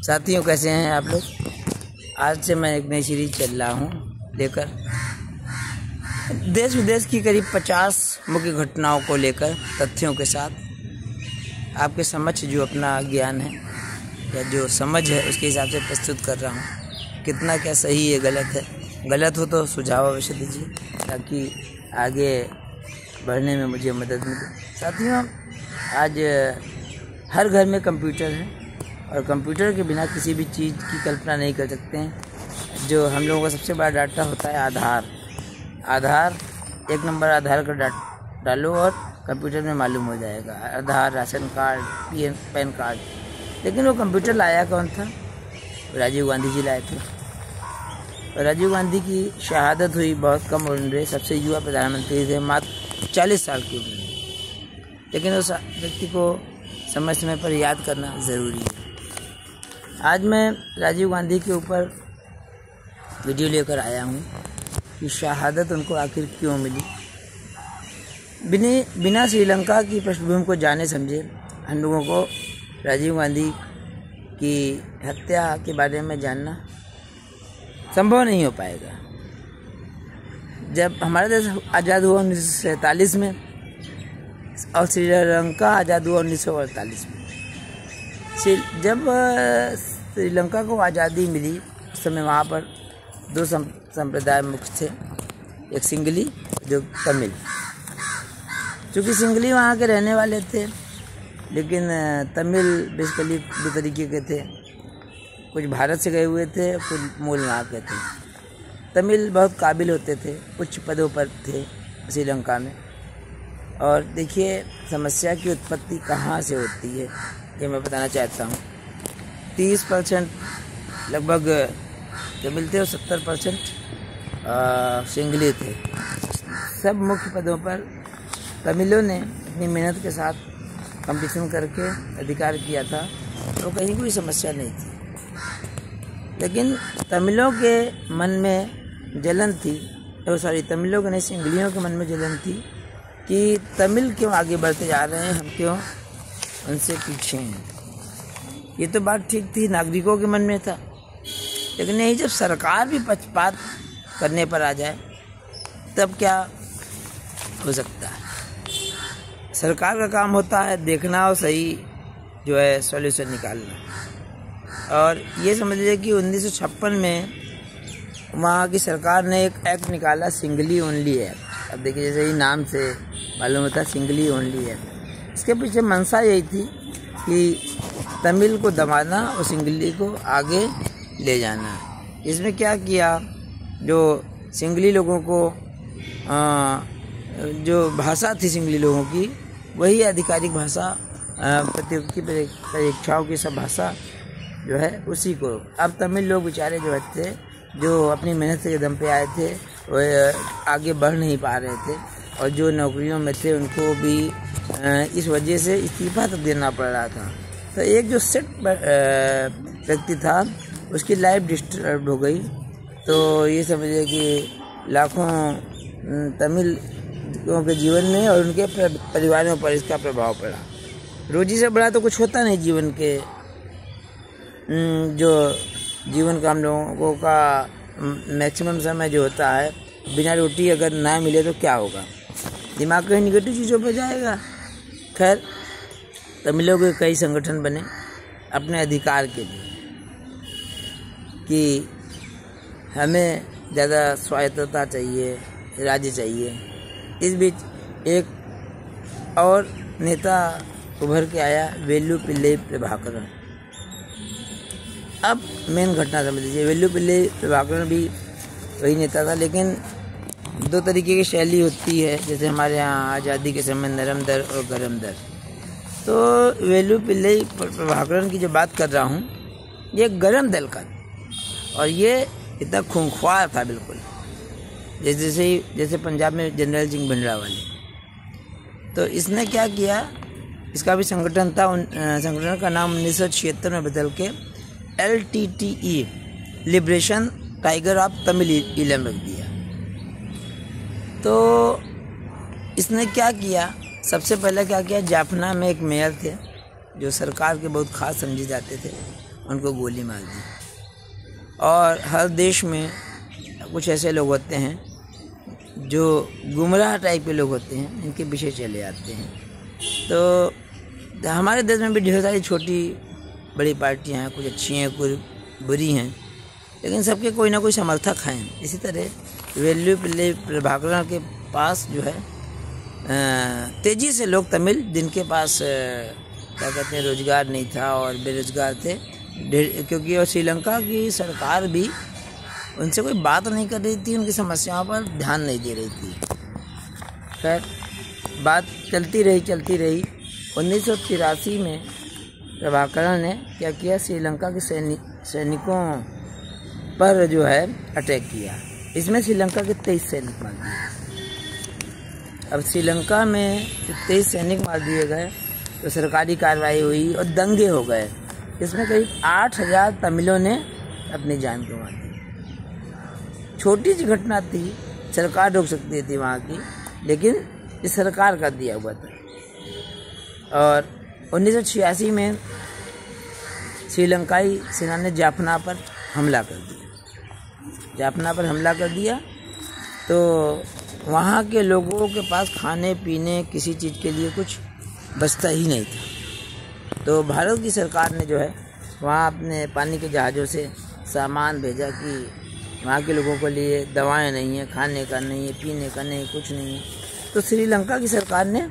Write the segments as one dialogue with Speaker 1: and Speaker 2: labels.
Speaker 1: साथियों, कैसे हैं आप लोग। आज से मैं एक नई सीरीज चल रहा हूँ लेकर देश विदेश की करीब 50 मुख्य घटनाओं को लेकर तथ्यों के साथ आपके समक्ष जो अपना ज्ञान है या जो समझ है उसके हिसाब से प्रस्तुत कर रहा हूँ। कितना क्या सही है गलत है, गलत हो तो सुझाव अवश्य दीजिए ताकि आगे बढ़ने में मुझे मदद मिले। साथियों, आज हर घर में कंप्यूटर है और कंप्यूटर के बिना किसी भी चीज़ की कल्पना नहीं कर सकते हैं। जो हम लोगों का सबसे बड़ा डाटा होता है आधार, एक नंबर आधार का डालो और कंप्यूटर में मालूम हो जाएगा। आधार, राशन कार्ड, पैन कार्ड। लेकिन वो कंप्यूटर लाया कौन था? राजीव गांधी जी लाए थे। राजीव गांधी की शहादत हुई बहुत कम उम्र में, सबसे युवा प्रधानमंत्री थे, मात्र 40 साल की उम्र में। लेकिन उस व्यक्ति को समय समय पर याद करना ज़रूरी है। आज मैं राजीव गांधी के ऊपर वीडियो लेकर आया हूँ कि शहादत उनको आखिर क्यों मिली। बिना श्रीलंका की पृष्ठभूमि को जाने समझे हम लोगों को राजीव गांधी की हत्या के बारे में जानना संभव नहीं हो पाएगा। जब हमारा देश आज़ाद हुआ 1947 में और श्रीलंका आज़ाद हुआ 1948 में। जब श्रीलंका को आज़ादी मिली उस समय वहाँ पर दो संप्रदाय मुख्य थे, एक सिंगली जो तमिल। चूँकि सिंगली वहाँ के रहने वाले थे लेकिन तमिल बेसिकली दो तरीके के थे, कुछ भारत से गए हुए थे, कुछ मूल वहाँ के थे। तमिल बहुत काबिल होते थे, उच्च पदों पर थे श्रीलंका में। और देखिए समस्या की उत्पत्ति कहाँ से होती है ये मैं बताना चाहता हूँ। 30% लगभग तमिल थे और 70% सिंगली थे। सब मुख्य पदों पर तमिलों ने अपनी मेहनत के साथ कंपटीशन करके अधिकार किया था, तो कहीं कोई समस्या नहीं थी। लेकिन तमिलों के मन में जलन थी, तमिलों के नहीं, सिंगलियों के मन में जलन थी कि तमिल क्यों आगे बढ़ते जा रहे हैं, हम क्यों उनसे पीछे हैं। ये तो बात ठीक थी, नागरिकों के मन में था। लेकिन नहीं, जब सरकार भी पक्षपात करने पर आ जाए तब क्या हो सकता है। सरकार का काम होता है देखना और सही जो है सॉल्यूशन निकालना। और ये समझ लीजिए कि 1956 में वहाँ की सरकार ने एक एक्ट निकाला, सिंगली ओनली एक्ट। अब देखिए जैसे ही नाम से मालूम होता है, सिंगली ओनली एक्ट। इसके पीछे मंशा यही थी कि तमिल को दबाना और सिंगली को आगे ले जाना। इसमें क्या किया, जो सिंगली लोगों को जो भाषा थी सिंगली लोगों की, वही आधिकारिक भाषा, प्रतियोगी परीक्षाओं की सब भाषा जो है उसी को। अब तमिल लोग बेचारे जो थे, जो अपनी मेहनत के दम पे आए थे, वो आगे बढ़ नहीं पा रहे थे और जो नौकरियों में थे उनको भी इस वजह से इस्तीफा तक देना पड़ रहा था। तो एक जो सेट व्यक्ति था उसकी लाइफ डिस्टर्ब हो गई। तो ये समझिए कि लाखों तमिलों के जीवन में और उनके परिवारों पर इसका प्रभाव पड़ा। रोजी से बड़ा तो कुछ होता नहीं जीवन के। जो जीवन का हम लोगों का मैक्सिमम समय जो होता है, बिना रोटी अगर ना मिले तो क्या होगा, दिमाग कहीं निगेटिव चीज़ों पर जाएगा। खैर, तमिलों के कई संगठन बने अपने अधिकार के लिए कि हमें ज़्यादा स्वायत्तता चाहिए, राज्य चाहिए। इस बीच एक और नेता उभर के आया, वेलुपिल्लई प्रभाकरन। अब मेन घटना समझ लीजिए, वेलुपिल्लई प्रभाकरन भी वही नेता था, लेकिन दो तरीके की शैली होती है। जैसे हमारे यहाँ आज़ादी के समय नरम दर और गरम दर। तो वेलुपिल्लई प्रभाकरन की जो बात कर रहा हूँ, ये गरम दल का और ये इतना खूंखार था बिल्कुल, जैसे पंजाब में जनरल सिंह भिंडरावाले। तो इसने क्या किया, इसका भी संगठन था, संगठन का नाम 1976 में बदल के LTTE liberation tiger of Tamil Eelam रख दिया। तो इसने क्या किया, सबसे पहले क्या किया, जाफना में एक मेयर थे जो सरकार के बहुत खास समझे जाते थे। उनको गोली मार दी। और हर देश में कुछ ऐसे लोग होते हैं जो गुमराह टाइप के लोग होते हैं, इनके पीछे चले आते हैं। तो हमारे देश में भी ढेर सारी छोटी बड़ी पार्टियां हैं, कुछ अच्छी हैं, कुछ बुरी हैं, लेकिन सबके कोई ना कोई समर्थक हैं। इसी तरह वेल्लुपिल्ली प्रभाकरण के पास जो है तेज़ी से लोग तमिल, जिनके पास क्या कहते हैं रोज़गार नहीं था और बेरोज़गार थे, क्योंकि और श्रीलंका की सरकार भी उनसे कोई बात नहीं कर रही थी, उनकी समस्याओं पर ध्यान नहीं दे रही थी। खैर बात चलती रही। 1983 में प्रभाकरण ने क्या किया, श्रीलंका के सैनिकों पर जो है अटैक किया। इसमें श्रीलंका के 23 सैनिक मार दिए। अब श्रीलंका में 23 सैनिक मार दिए गए तो सरकारी कार्रवाई हुई और दंगे हो गए। इसमें करीब 8000 तमिलों ने अपनी जान गंवा दी। छोटी सी घटना थी, सरकार रोक सकती थी वहाँ की, लेकिन इस सरकार का दिया हुआ था। और 1986 में श्रीलंकाई सेना ने जाफना पर हमला कर दिया। तो वहाँ के लोगों के पास खाने पीने किसी चीज़ के लिए कुछ बचता ही नहीं था। तो भारत की सरकार ने जो है वहाँ अपने पानी के जहाज़ों से सामान भेजा कि वहाँ के लोगों के लिए दवाएं नहीं है, खाने का नहीं है, पीने का नहीं, कुछ नहीं है। तो श्रीलंका की सरकार ने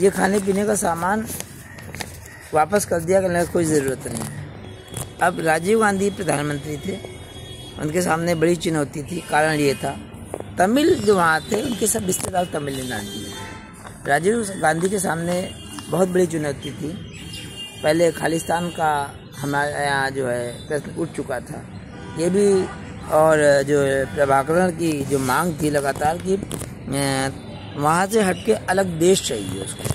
Speaker 1: ये खाने पीने का सामान वापस कर दिया कि कोई ज़रूरत नहीं। अब राजीव गांधी प्रधानमंत्री थे, उनके सामने बड़ी चुनौती थी। कारण ये था, तमिल जो वहाँ थे उनके सब रिश्तेदार तमिलनाडु थे। राजीव गांधी के सामने बहुत बड़ी चुनौती थी। पहले खालिस्तान का हमारे यहाँ जो है प्रश्न उठ चुका था, ये भी, और जो प्रभाकरण की जो मांग थी लगातार कि वहाँ से हटके अलग देश चाहिए उसको,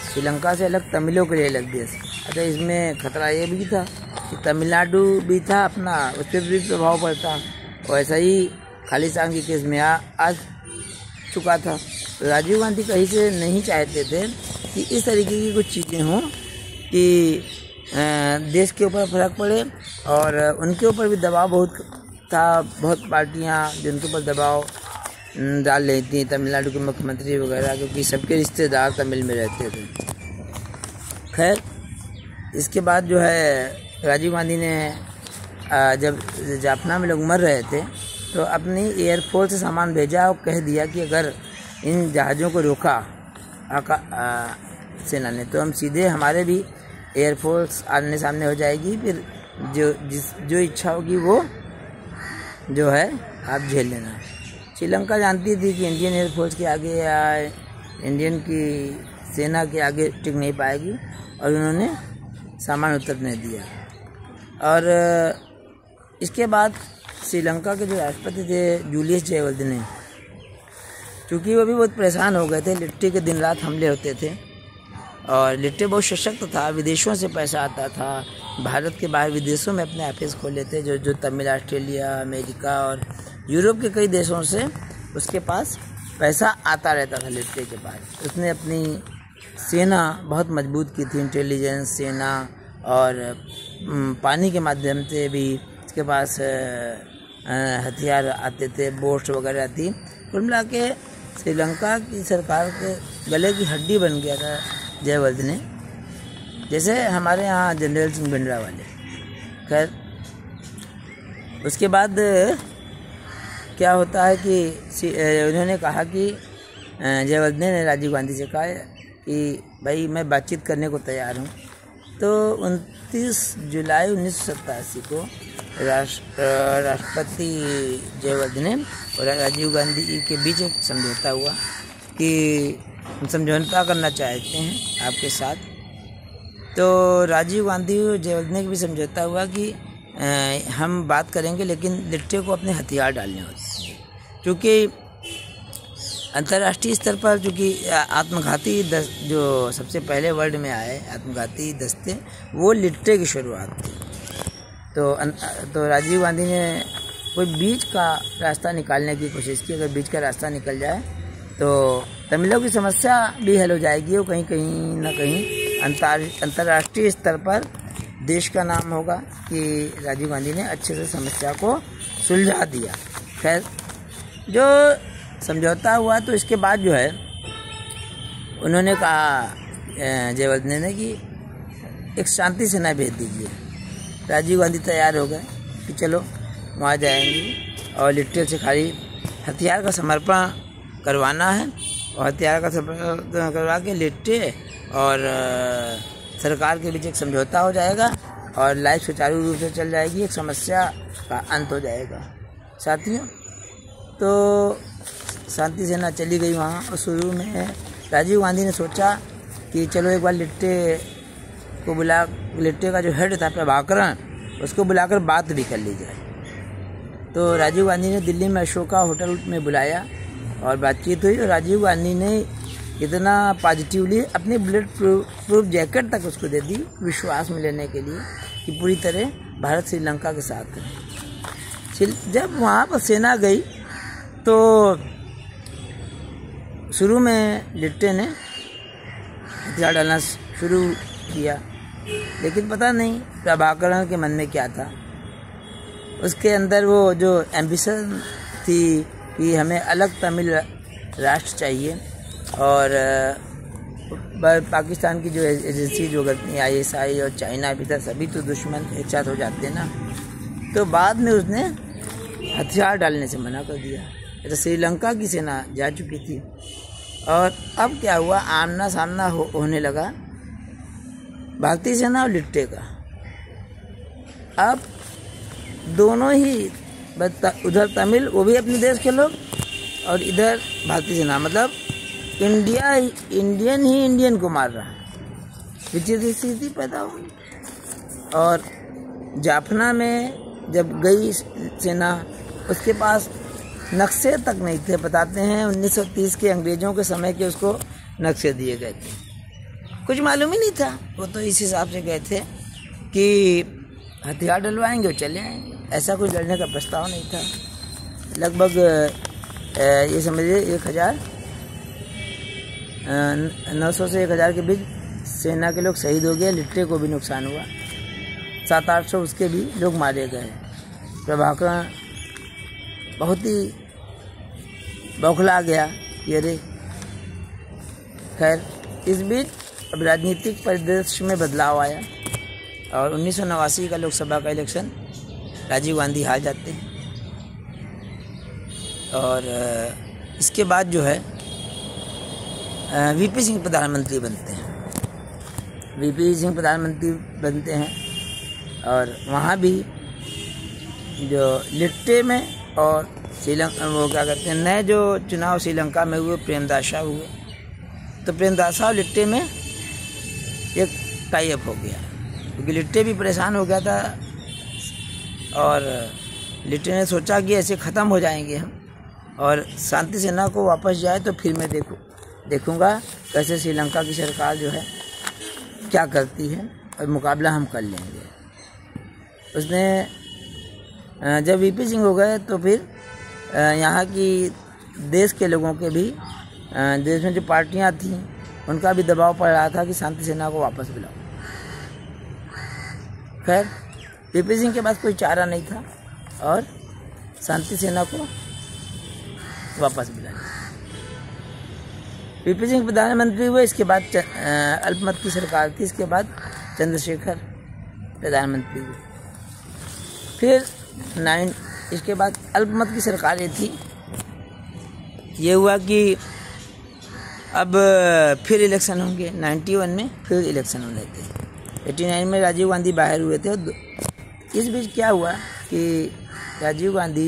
Speaker 1: श्रीलंका से अलग, तमिलों के लिए अलग देश। अच्छा, इसमें खतरा ये भी था कि तमिलनाडु भी था अपना, उस पर भी प्रभाव पड़ता, और ऐसा ही खालिस्तान की केस में आ चुका था। तो राजीव गांधी कहीं से नहीं चाहते थे कि इस तरीके की कुछ चीज़ें हों कि देश के ऊपर फर्क पड़े, और उनके ऊपर भी दबाव बहुत था। बहुत पार्टियां जिनके ऊपर दबाव डाल रही थी, तमिलनाडु के मुख्यमंत्री वगैरह, क्योंकि सबके रिश्तेदार तमिल में रहते थे। खैर इसके बाद जो है राजीव गांधी ने जब जाफना में लोग मर रहे थे तो अपनी एयरफोर्स से सामान भेजा और कह दिया कि अगर इन जहाज़ों को रोका सेना ने तो हम सीधे, हमारे भी एयरफोर्स आमने सामने हो जाएगी, फिर जो इच्छा होगी वो जो है आप झेल लेना। श्रीलंका जानती थी कि इंडियन एयरफोर्स के आगे या इंडियन की सेना के आगे टिक नहीं पाएगी, और उन्होंने सामान उतरने दिया। और इसके बाद श्रीलंका के जो राष्ट्रपति थे जूलियस जयवर्धने, चूँकि वो भी बहुत परेशान हो गए थे, लिट्टे के दिन रात हमले होते थे, और लिट्टे बहुत सशक्त था, विदेशों से पैसा आता था, भारत के बाहर विदेशों में अपने ऑफिस खोले थे, जो तमिल, ऑस्ट्रेलिया, अमेरिका और यूरोप के कई देशों से उसके पास पैसा आता रहता था लिट्टे के पास। उसने अपनी सेना बहुत मजबूत की थी, इंटेलिजेंस सेना, और पानी के माध्यम से भी उसके पास हथियार आते थे, बोट्स वगैरह थी। कुल मिला के श्रीलंका की सरकार के गले की हड्डी बन गया था जयवर्धने, जैसे हमारे यहाँ जनरल सिंह भिंडरावाले। खैर उसके बाद क्या होता है कि उन्होंने कहा कि जयवर्धने ने राजीव गांधी से कहा कि भाई मैं बातचीत करने को तैयार हूँ। तो 29 जुलाई 1987 को राष्ट्रपति जयवर्धने और राजीव गांधी के बीच एक समझौता हुआ कि हम समझौता करना चाहते हैं आपके साथ। तो राजीव गांधी और जयवर्धने के भी समझौता हुआ कि हम बात करेंगे, लेकिन लिट्टे को अपने हथियार डालने होते हैं, क्योंकि अंतर्राष्ट्रीय स्तर पर चूँकि आत्मघाती जो सबसे पहले वर्ल्ड में आए आत्मघाती दस्ते, वो लिट्टे की शुरुआत थी। तो राजीव गांधी ने कोई बीच का रास्ता निकालने की कोशिश की। अगर बीच का रास्ता निकल जाए तो तमिलों की समस्या भी हल हो जाएगी, और कहीं ना कहीं अंतर्राष्ट्रीय स्तर पर देश का नाम होगा कि राजीव गांधी ने अच्छे से समस्या को सुलझा दिया। खैर, जो समझौता हुआ तो इसके बाद जो है उन्होंने कहा जयवर्धने ने कि एक शांति सेना भेज दीजिए। राजीव गांधी तैयार हो गए कि चलो वहाँ जाएंगे और लिट्टे से खाली हथियार का समर्पण करवाना है और हथियार का समर्पण करवा के लिट्टे और सरकार के बीच एक समझौता हो जाएगा और लाइफ सुचारू रूप से चल जाएगी, एक समस्या का अंत हो जाएगा। साथियों, तो शांति सेना चली गई वहाँ और शुरू में राजीव गांधी ने सोचा कि चलो एक बार लिट्टे का जो हेड था प्रभाकरण, उसको बुलाकर बात भी कर ली जाए। तो राजीव गांधी ने दिल्ली में अशोका होटल में बुलाया और बातचीत हुई और राजीव गांधी ने इतना पॉजिटिवली अपनी बुलेट प्रूफ जैकेट तक उसको दे दी विश्वास में लेने के लिए कि पूरी तरह भारत श्रीलंका के साथ है। जब वहाँ पर सेना गई तो शुरू में लिट्टे ने हथियार डालना शुरू किया, लेकिन पता नहीं प्रभाकरण के मन में क्या था। उसके अंदर वो जो एम्बिशन थी कि हमें अलग तमिल राष्ट्र चाहिए और पाकिस्तान की जो एजेंसी जो ISI और चाइना भी था, सभी तो दुश्मन एक साथ हो जाते ना। तो बाद में उसने हथियार डालने से मना कर दिया। तो श्रीलंका की सेना जा चुकी थी और अब क्या हुआ, आमना सामना होने लगा भारतीय सेना और लिट्टे का। अब दोनों ही, उधर तमिल वो भी अपने देश के लोग और इधर भारतीय सेना, मतलब इंडियन ही इंडियन को मार रहा है। विचित्र स्थिति पैदा हुई। और जाफना में जब गई सेना, उसके पास नक्शे तक नहीं थे। बताते हैं 1930 के अंग्रेजों के समय के उसको नक्शे दिए गए थे, कुछ मालूम ही नहीं था। वो तो इस हिसाब से गए थे कि हथियार डलवाएंगे और चले आएंगे, ऐसा कोई लड़ने का प्रस्ताव नहीं था। लगभग ये समझिए 900 से 1000 के बीच सेना के लोग शहीद हो गए। लिट्टे को भी नुकसान हुआ, 700-800 उसके भी लोग मारे गए। प्रभाकरण बहुत ही बौखला गया ये रे। खैर, इस बीच अब राजनीतिक परिदृश्य में बदलाव आया और 1989 का लोकसभा का इलेक्शन राजीव गांधी हार जाते हैं और इसके बाद जो है VP सिंह प्रधानमंत्री बनते हैं। VP सिंह प्रधानमंत्री बनते हैं और वहाँ भी जो लिट्टे में और श्रीलंका, वो क्या कहते हैं, नए जो चुनाव श्रीलंका में हुए प्रेमदासा हुए, तो प्रेमदासा और लिट्टे में एक टाई अप हो गया क्योंकि लिट्टे भी परेशान हो गया था और लिट्टे ने सोचा कि ऐसे ख़त्म हो जाएंगे हम और शांति सेना को वापस जाए तो फिर मैं देखूंगा कैसे श्रीलंका की सरकार जो है क्या करती है और मुकाबला हम कर लेंगे। उसने जब VP सिंह हो गए तो फिर यहाँ की देश के लोगों के भी, देश में जो पार्टियाँ थीं उनका भी दबाव पड़ रहा था कि शांति सेना को वापस बुलाओ। खैर, VP सिंह के पास कोई चारा नहीं था और शांति सेना को वापस बुलाया। VP सिंह प्रधानमंत्री हुए, इसके बाद अल्पमत की सरकार थी, इसके बाद चंद्रशेखर प्रधानमंत्री हुए। फिर इसके बाद अल्पमत की सरकारें थी। ये हुआ कि अब फिर इलेक्शन होंगे। 91 में फिर इलेक्शन होने थे। 89 में राजीव गांधी बाहर हुए थे। इस बीच क्या हुआ कि राजीव गांधी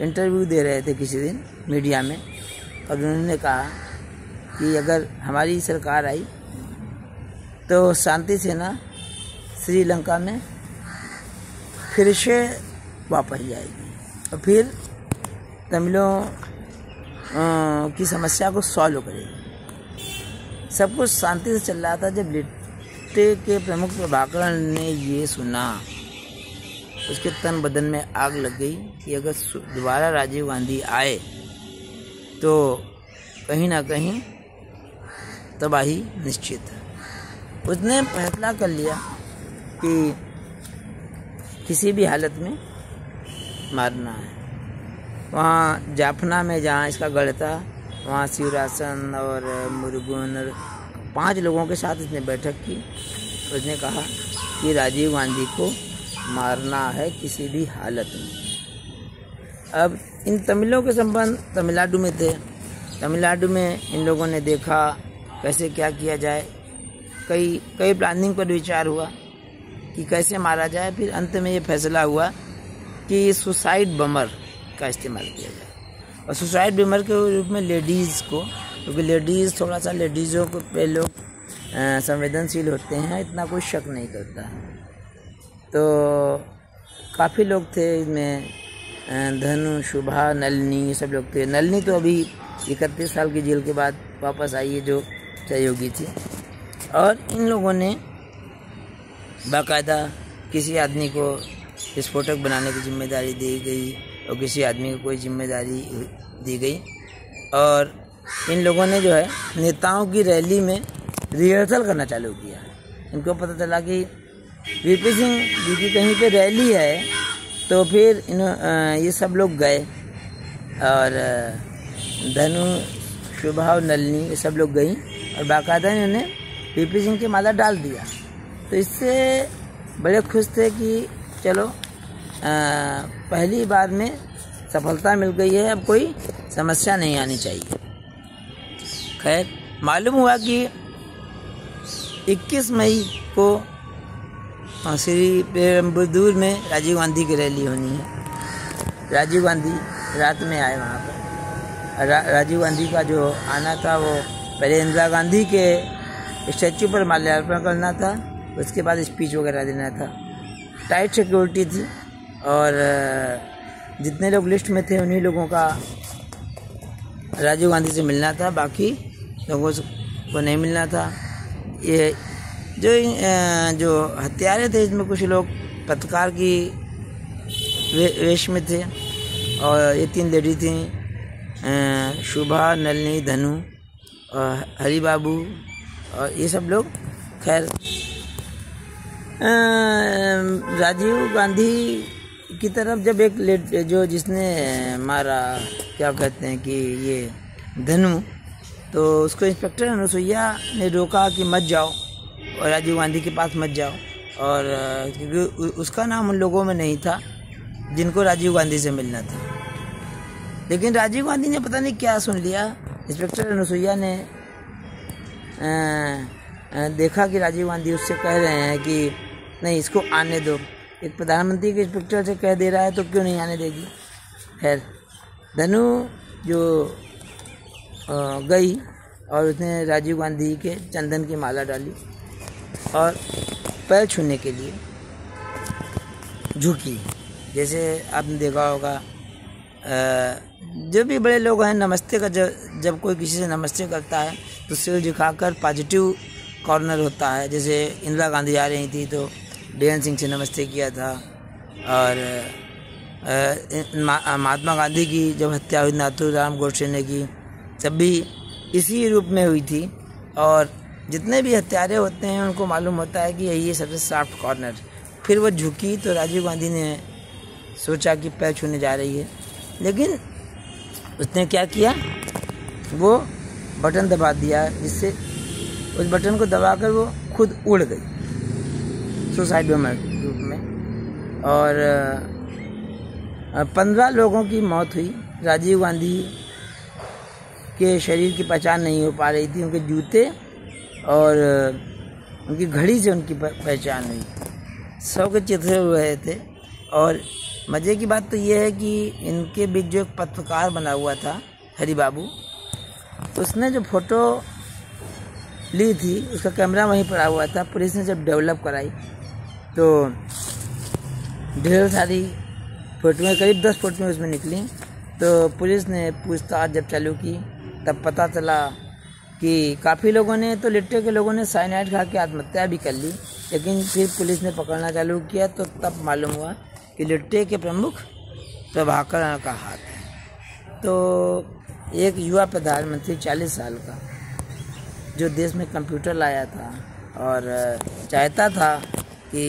Speaker 1: इंटरव्यू दे रहे थे किसी दिन मीडिया में और उन्होंने कहा कि अगर हमारी सरकार आई तो शांति सेना श्रीलंका में फिर से वापस जाएगी और फिर तमिलों की समस्या को सॉल्व करेगी। सब कुछ शांति से चल रहा था। जब लिट्टे के प्रमुख प्रभाकरण ने ये सुना, उसके तन बदन में आग लग गई कि अगर दोबारा राजीव गांधी आए तो कहीं ना कहीं तबाही निश्चित है। उसने फैसला कर लिया कि किसी भी हालत में मारना है। वहाँ जाफना में जहाँ इसका गढ़ था, वहाँ शिवरासन और मुरुगन और 5 लोगों के साथ इसने बैठक की। उसने कहा कि राजीव गांधी को मारना है किसी भी हालत में। अब इन तमिलों के संबंध तमिलनाडु में थे। तमिलनाडु में इन लोगों ने देखा कैसे क्या किया जाए, कई प्लानिंग पर विचार हुआ कि कैसे मारा जाए। फिर अंत में ये फैसला हुआ कि सुसाइड बमर का इस्तेमाल किया जाए, और सुसाइड बमर के रूप में लेडीज़ को, क्योंकि लेडीज़ थोड़ा सा लेडीज़ों को पे लोग संवेदनशील होते हैं, इतना कोई शक नहीं करता। तो काफ़ी लोग थे इसमें, धनु, शुभा, नलिनी, ये सब लोग थे। नलिनी तो अभी 31 साल की जेल के बाद वापस आई है, जो सहयोगी थी। और इन लोगों ने बाकायदा किसी आदमी को विस्फोटक बनाने की जिम्मेदारी दी गई और किसी आदमी को कोई जिम्मेदारी दी गई। और इन लोगों ने जो है नेताओं की रैली में रिहर्सल करना चालू किया। इनको पता चला कि वीपी सिंह जी की कहीं पे रैली है, तो फिर ये सब लोग गए और धनु, शुभा और नलिनी ये सब लोग गई और बाकायदा इन्होंने वीपी सिंह की माला डाल दिया। तो इससे बड़े खुश थे कि चलो पहली बार में सफलता मिल गई है, अब कोई समस्या नहीं आनी चाहिए। खैर, मालूम हुआ कि 21 मई को श्री पेरुम्बदूर में राजीव गांधी की रैली होनी है। राजीव गांधी रात में आए वहाँ पर। राजीव गांधी का जो आना था वो पहले इंदिरा गांधी के स्टैचू पर माल्यार्पण करना था, उसके बाद स्पीच वगैरह देना था। टाइट सिक्योरिटी थी और जितने लोग लिस्ट में थे उन्हीं लोगों का राजीव गांधी से मिलना था, बाकी लोगों को नहीं मिलना था। ये जो हत्यारे थे, इसमें कुछ लोग पत्रकार की वेश में थे और ये 3 लेडी थी, शुभा, नलिनी, धनु और हरी बाबू, और ये सब लोग। खैर, राजीव गांधी की तरफ जब एक जो जिसने मारा, क्या कहते हैं कि ये धनु, तो उसको इंस्पेक्टर अनुसुईया ने रोका कि मत जाओ और राजीव गांधी के पास मत जाओ, और क्योंकि उसका नाम उन लोगों में नहीं था जिनको राजीव गांधी से मिलना था। लेकिन राजीव गांधी ने पता नहीं क्या सुन लिया। इंस्पेक्टर अनुसुईया ने देखा कि राजीव गांधी उससे कह रहे हैं कि नहीं, इसको आने दो। एक प्रधानमंत्री के इंस्पेक्टर से कह दे रहा है तो क्यों नहीं आने देगी। खैर, धनु जो गई और उसने राजीव गांधी के चंदन की माला डाली और पैर छूने के लिए झुकी। जैसे आपने देखा होगा, जो भी बड़े लोग हैं, नमस्ते का जब कोई किसी से नमस्ते करता है तो सिर झुकाकर पॉजिटिव कॉर्नर होता है। जैसे इंदिरा गांधी आ रही थी तो बीएन सिंह से नमस्ते किया था, और महात्मा गांधी की जब हत्या हुई नाथूराम गोडसे ने की, तब भी इसी रूप में हुई थी। और जितने भी हत्यारे होते हैं उनको मालूम होता है कि यही सबसे सॉफ्ट कॉर्नर। फिर वो झुकी तो राजीव गांधी ने सोचा कि पैर छूने जा रही है, लेकिन उसने क्या किया, वो बटन दबा दिया, जिससे उस बटन को दबाकर वो खुद उड़ गई सुसाइड बम रूप में। और 15 लोगों की मौत हुई। राजीव गांधी के शरीर की पहचान नहीं हो पा रही थी, उनके जूते और उनकी घड़ी से उनकी पहचान हुई। 100 के चित्र हुए थे। और मज़े की बात तो ये है कि इनके बीच जो एक पत्रकार बना हुआ था, हरी बाबू, उसने जो फोटो ली थी उसका कैमरा वहीं पड़ा हुआ था। पुलिस ने जब डेवलप कराई तो ढेर सारी फोटोएं, करीब 10 फोटोएं उसमें निकली। तो पुलिस ने पूछताछ जब चालू की तब पता चला कि काफ़ी लोगों ने, तो लिट्टे के लोगों ने साइनाइड खा के आत्महत्या भी कर ली। लेकिन फिर पुलिस ने पकड़ना चालू किया तो तब मालूम हुआ कि लिट्टे के प्रमुख प्रभाकर का हाथ है। तो एक युवा प्रधानमंत्री 40 साल का, जो देश में कंप्यूटर लाया था और चाहता था कि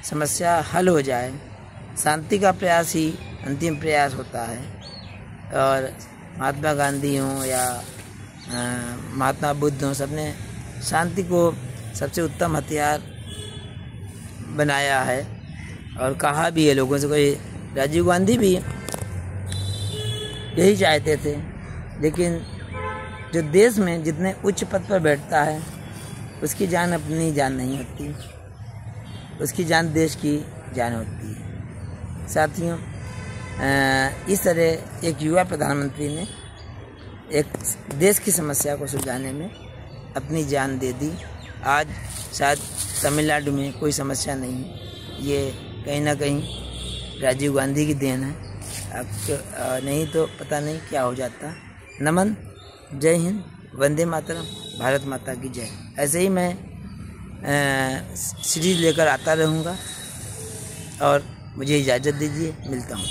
Speaker 1: समस्या हल हो जाए। शांति का प्रयास ही अंतिम प्रयास होता है। और महात्मा गांधी हों या महात्मा बुद्ध हों, सबने शांति को सबसे उत्तम हथियार बनाया है और कहा भी है लोगों से। कोई राजीव गांधी भी यही चाहते थे, लेकिन जो देश में जितने उच्च पद पर बैठता है उसकी जान अपनी जान नहीं होती, उसकी जान देश की जान होती है। साथियों, इस तरह एक युवा प्रधानमंत्री ने एक देश की समस्या को सुलझाने में अपनी जान दे दी। आज शायद तमिलनाडु में कोई समस्या नहीं, ये कहीं ना कहीं राजीव गांधी की देन है। नहीं तो पता नहीं क्या हो जाता। नमन, जय हिंद, वंदे मातरम, भारत माता की जय। ऐसे ही मैं सीरीज लेकर आता रहूँगा और मुझे इजाज़त दीजिए, मिलता हूँ।